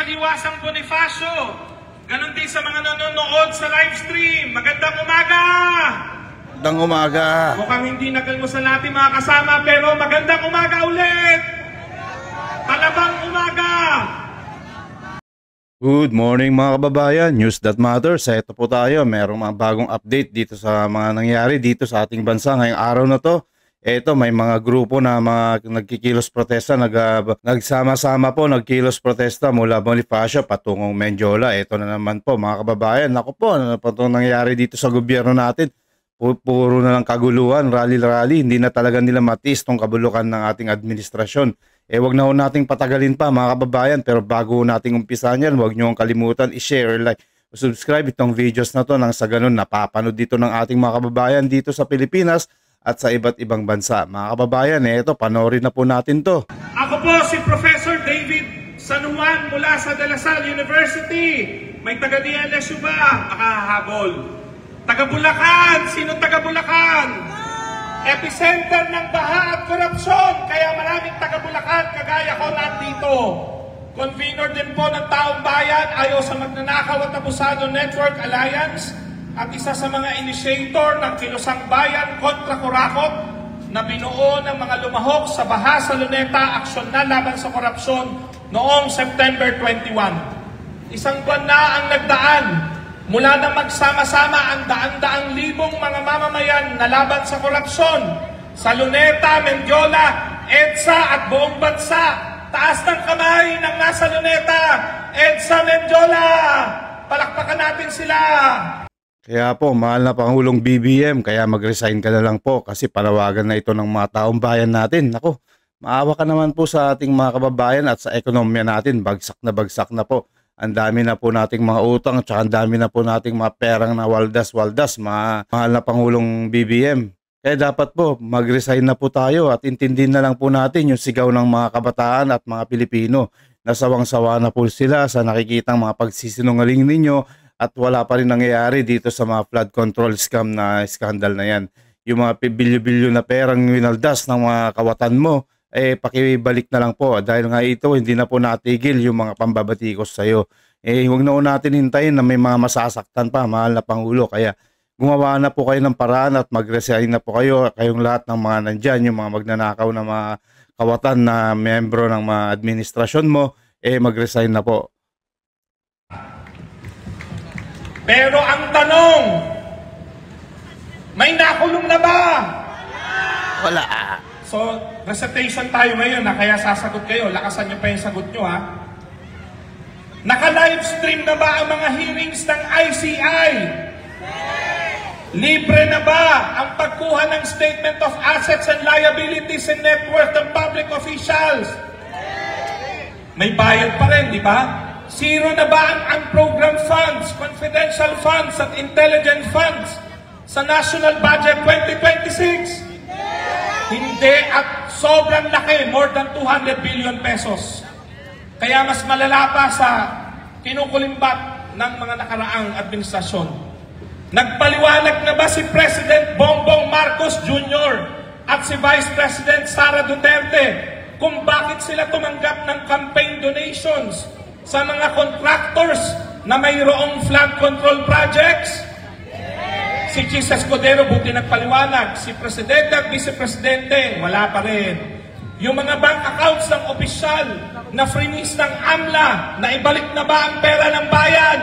Pag-iwasang Bonifacio. Ganon din sa mga nanonood sa live stream. Magandang umaga! Magandang umaga! Mukhang hindi nagalmusal natin mga kasama, pero magandang umaga ulit! Palabang umaga! Good morning mga kababayan, News That Matters. Ito po tayo, merong mga bagong update dito sa mga nangyari dito sa ating bansa ngayong araw na to. Ito, may mga grupo na mga nagkikilos protesta, nagsama-sama po, nagkilos protesta mula Bonifacio patungong Mendiola. Ito na naman po mga kababayan, ako po, ano po itong nangyari dito sa gobyerno natin? Puro na lang kaguluhan, rally-rally, hindi na talaga nila matiis tong kabulukan ng ating administrasyon. Wag na ho nating patagalin pa mga kababayan, pero bago nating umpisan yan, wag nyo kalimutan i-share, like, subscribe itong videos na to nang sa ganun napapanood dito ng ating mga kababayan dito sa Pilipinas at sa iba't ibang bansa. Mga kababayan, ito, panoorin na po natin to. Ako po si Professor David San Juan mula sa De La Salle University. May taga-DLSU ba? Makahabol. Taga-Bulacan. Sino taga-Bulacan? Epicenter ng baha at korupsyon. Kaya maraming taga-Bulacan, kagaya ko nandito. Convener din po ng Taong Bayan, ayaw sa Magnanakaw at Abusado Network Alliance, at isa sa mga initiator ng Kilusang Bayan kontra Kurakot na binuo ng mga lumahok sa baha sa Luneta, aksyon na laban sa korupsyon noong September 21. Isang buwan na ang nagdaan mula na magsama-sama ang daan-daang libong mga mamamayan na laban sa korupsyon sa Luneta, Mendiola, EDSA at buong bansa. Taas ng kamay ng nasa Luneta, EDSA, Mendiola! Palakpakan natin sila! Kaya po, mahal na Pangulong BBM, kaya mag-resign ka na lang po kasi panawagan na ito ng mga taong bayan natin. Naku, maawa ka naman po sa ating mga kababayan at sa ekonomiya natin. Bagsak na po. Ang dami na po nating mga utang at ang dami na po nating mga perang na waldas-waldas, mahal na Pangulong BBM. Kaya dapat po, mag-resign na po tayo at intindihin na lang po natin yung sigaw ng mga kabataan at mga Pilipino. Nasawang-sawa na po sila sa nakikitang mga pagsisinungaling ninyo at wala pa rin nangyayari dito sa mga flood control scam na skandal na yan. Yung mga bilyo-bilyo na perang winaldas ng mga kawatan mo, pakibalik na lang po. Dahil nga ito, hindi na po natigil yung mga pambabatikos sa'yo. Huwag na po natin hintayin na may mga masasaktan pa, mahal na Pangulo. Kaya gumawa na po kayo ng paraan at mag-resign na po kayo. Kayong lahat ng mga nandyan, yung mga magnanakaw na mga kawatan na membro ng mga administrasyon mo, mag-resign na po. Pero ang tanong, may nakulong na ba? Wala. So, recitation tayo ngayon na kaya sasagot kayo. Lakasan nyo pa yung sagot nyo ha. Naka-livestream na ba ang mga hearings ng ICI? Libre na ba ang pagkuha ng Statement of Assets and Liabilities and Net Worth ng public officials? May bayad pa rin, di ba? Zero na ba ang unprogrammed funds, confidential funds at intelligence funds sa National Budget 2026? Hindi, at sobrang laki, more than 200 billion pesos. Kaya mas malala pa sa kinukulimbat ng mga nakaraang administrasyon. Nagpaliwanag na ba si President Bongbong Marcos Jr. at si Vice President Sara Duterte kung bakit sila tumanggap ng campaign donations sa mga contractors na mayroong flood control projects? Si Chis Escudero, buti nagpaliwanag. Si Presidente at Vice Presidente, wala pa rin. Yung mga bank accounts ng opisyal na freeze ng AMLA, na ibalik na ba ang pera ng bayan?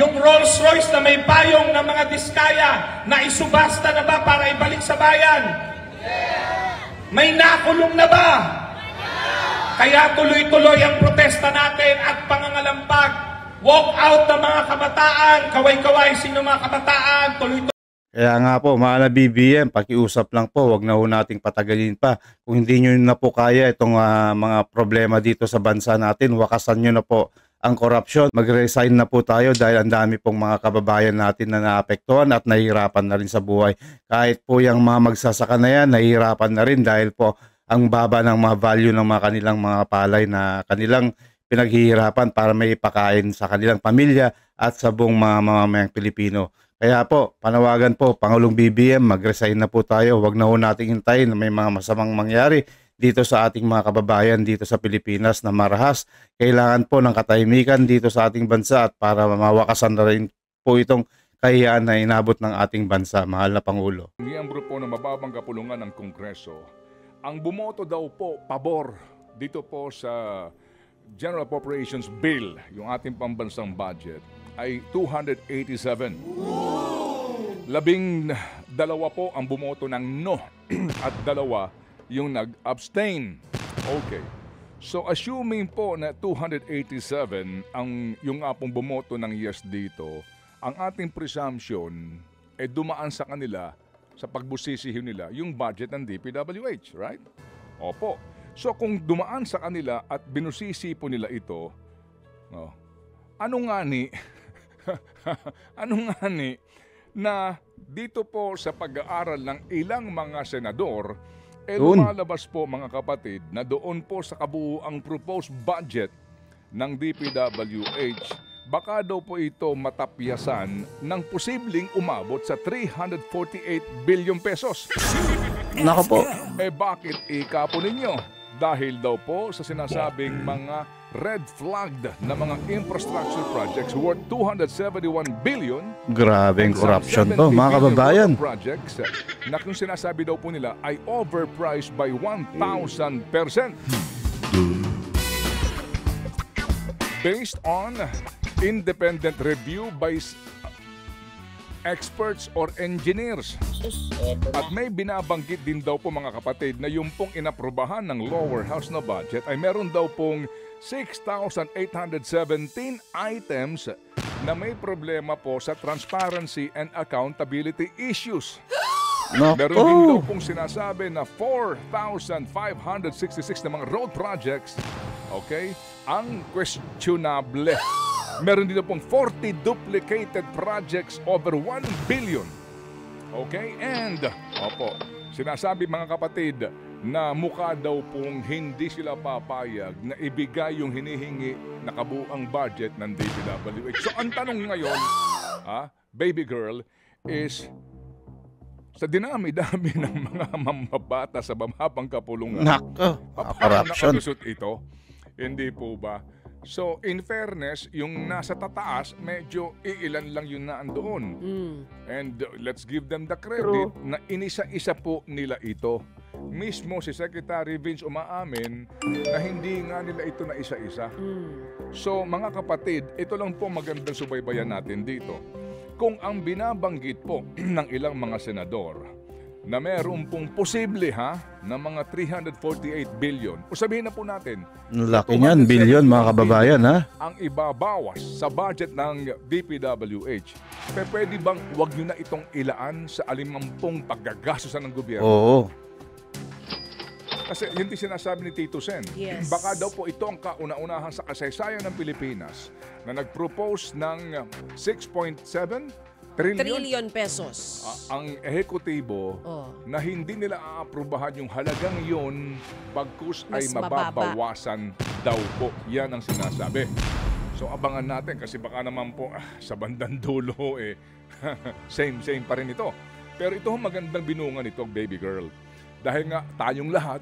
Yung Rolls Royce na may payong ng mga diskaya, na isubasta na ba para ibalik sa bayan? May nakulong na ba? Kaya tuloy-tuloy ang protesta natin at pangangalampag. Walk out ng mga kabataan, kaway-kaway, sino mga kabataan, tuloy-tuloy. Kaya nga po, mahal na BBM, pakiusap lang po, wag na ho nating patagalin pa. Kung hindi nyo na po kaya itong mga problema dito sa bansa natin, wakasan nyo na po ang korupsyon. Mag-resign na po tayo dahil ang dami pong mga kababayan natin na naapektuhan at nahihirapan na rin sa buhay. Kahit po yung mga magsasaka na yan, nahihirapan na rin dahil po ang baba ng mga value ng mga kanilang mga palay na kanilang pinaghihirapan para may ipakain sa kanilang pamilya at sa buong mga mamamayang Pilipino. Kaya po, panawagan po, Pangulong BBM, mag-resign na po tayo. Huwag na ho nating hintayin na may mga masamang mangyari dito sa ating mga kababayan dito sa Pilipinas na marahas. Kailangan po ng katahimikan dito sa ating bansa at para mawakasan na rin po itong kahihiyan na inabot ng ating bansa, mahal na Pangulo. Miyembro po ng mababang kapulungan ng Kongreso, ang bumoto daw po pabor dito po sa General Appropriations Bill, yung ating pambansang budget, ay 287. 12 po ang bumoto ng no at 2 yung nag-abstain. Okay. So assuming po na 287 ang yung pong bumoto ng yes dito, ang ating presumption ay dumaan sa kanila sa pagbusisihin nila yung budget ng DPWH, right? Opo. So kung dumaan sa kanila at binusisi po nila ito, ano nga ni na dito po sa pag-aaral ng ilang mga senador, lumalabas po mga kapatid na doon po sa kabuuang proposed budget ng DPWH, baka daw po ito matapyasan ng posibleng umabot sa 348 billion pesos. Nako po. Bakit ikapo ninyo? Dahil daw po sa sinasabing mga red flagged na mga infrastructure projects worth 271 billion. Grabeng corruption to, mga kababayan. Projects na kung sinasabi daw po nila ay overpriced by 1,000%. Based on independent review by experts or engineers. At may binabanggit din daw po mga kapatid na yung pong inaprubahan ng lower house na budget ay meron daw pong 6,817 items na may problema po sa transparency and accountability issues. Meron din daw pong sinasabi na 4,566 na mga road projects, okay, ang questionable. Meron din pong 40 duplicated projects over 1 billion. Okay? And, sinasabi mga kapatid na mukha daw pong hindi sila papayag na ibigay yung hinihingi na kabuuang budget ng DPWH. So, ang tanong ngayon, baby girl, is sa dinami-dami ng mga mamabata sa mababang kapulungan, corruption. Nakalusot ito? Hindi po ba? So, in fairness, yung nasa tataas, medyo iilan lang yun na andoon. And let's give them the credit na inisa-isa po nila ito. Mismo si Secretary Vince umaamin na hindi nga nila ito na isa-isa. So, mga kapatid, ito lang po magandang subaybayan natin dito. Kung ang binabanggit po ng ilang mga senador na meron pong posible na mga 348 billion. O sabihin na po natin, laki niyan, billion mga kababayan ang ibabawas sa budget ng DPWH. Pwede bang wag nyo na itong ilaan sa 50 paggagastusan ng gobyerno? Oo. Kasi yun din sinasabi ni Tito Sen. Yes. Baka daw po ito ang kauna-unahan sa kasaysayan ng Pilipinas na nag-propose ng 6.7 trillion pesos. Ang ehekutibo na hindi nila aaprubahan yung halagang yun pagkus ay mababawasan daw po. Yan ang sinasabi. So abangan natin kasi baka naman po sa bandang dulo same pa rin ito. Pero ito magandang binungan ito, baby girl. Dahil nga tayong lahat,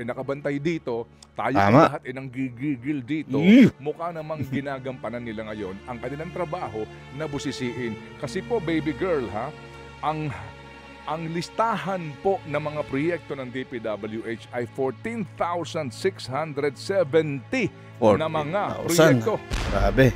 nakabantay dito, tayong lahat nang gigigil dito, mukha namang ginagampanan nila ngayon ang kanilang trabaho na busisiin. Kasi po, baby girl, ang listahan po ng mga proyekto ng DPWH ay 14,670 na mga proyekto. Grabe.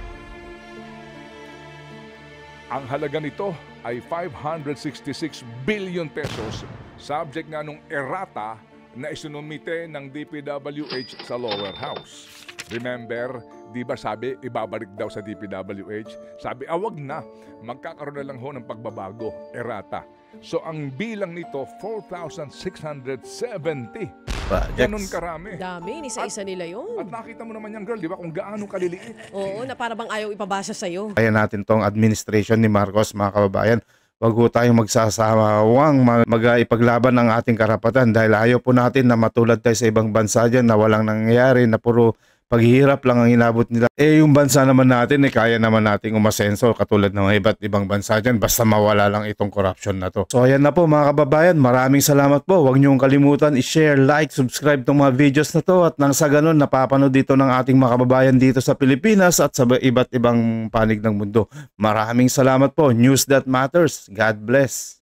Ang halaga nito ay 566 billion pesos, subject nga nung errata na isinumite ng DPWH sa lower house. Remember, di ba sabi, ibabalik daw sa DPWH? Sabi, wag na, magkakaroon na lang ho ng pagbabago, errata. So, ang bilang nito, 4,670. Ganun karami. Dami, isa-isa nila yun. At nakita mo naman yan, girl, di ba, kung gaano kaliliit. Oo, na para bang ayaw ipabasa sa'yo. Kaya natin tong administration ni Marcos, mga kababayan. Wag po tayong magsasamawang mag-ipaglaban ng ating karapatan dahil ayaw po natin na matulad tayo sa ibang bansa dyan na walang nangyayari, na puro paghihirap lang ang inabot nila. Yung bansa naman natin, kaya naman nating umasenso katulad ng iba't ibang bansa dyan basta mawala lang itong corruption na to. So ayan na po mga kababayan, maraming salamat po. Huwag niyong kalimutan i-share, like, subscribe tong mga videos na to at nang sa ganun napapanood dito ng ating mga kababayan dito sa Pilipinas at sa iba't ibang panig ng mundo. Maraming salamat po. News that matters. God bless.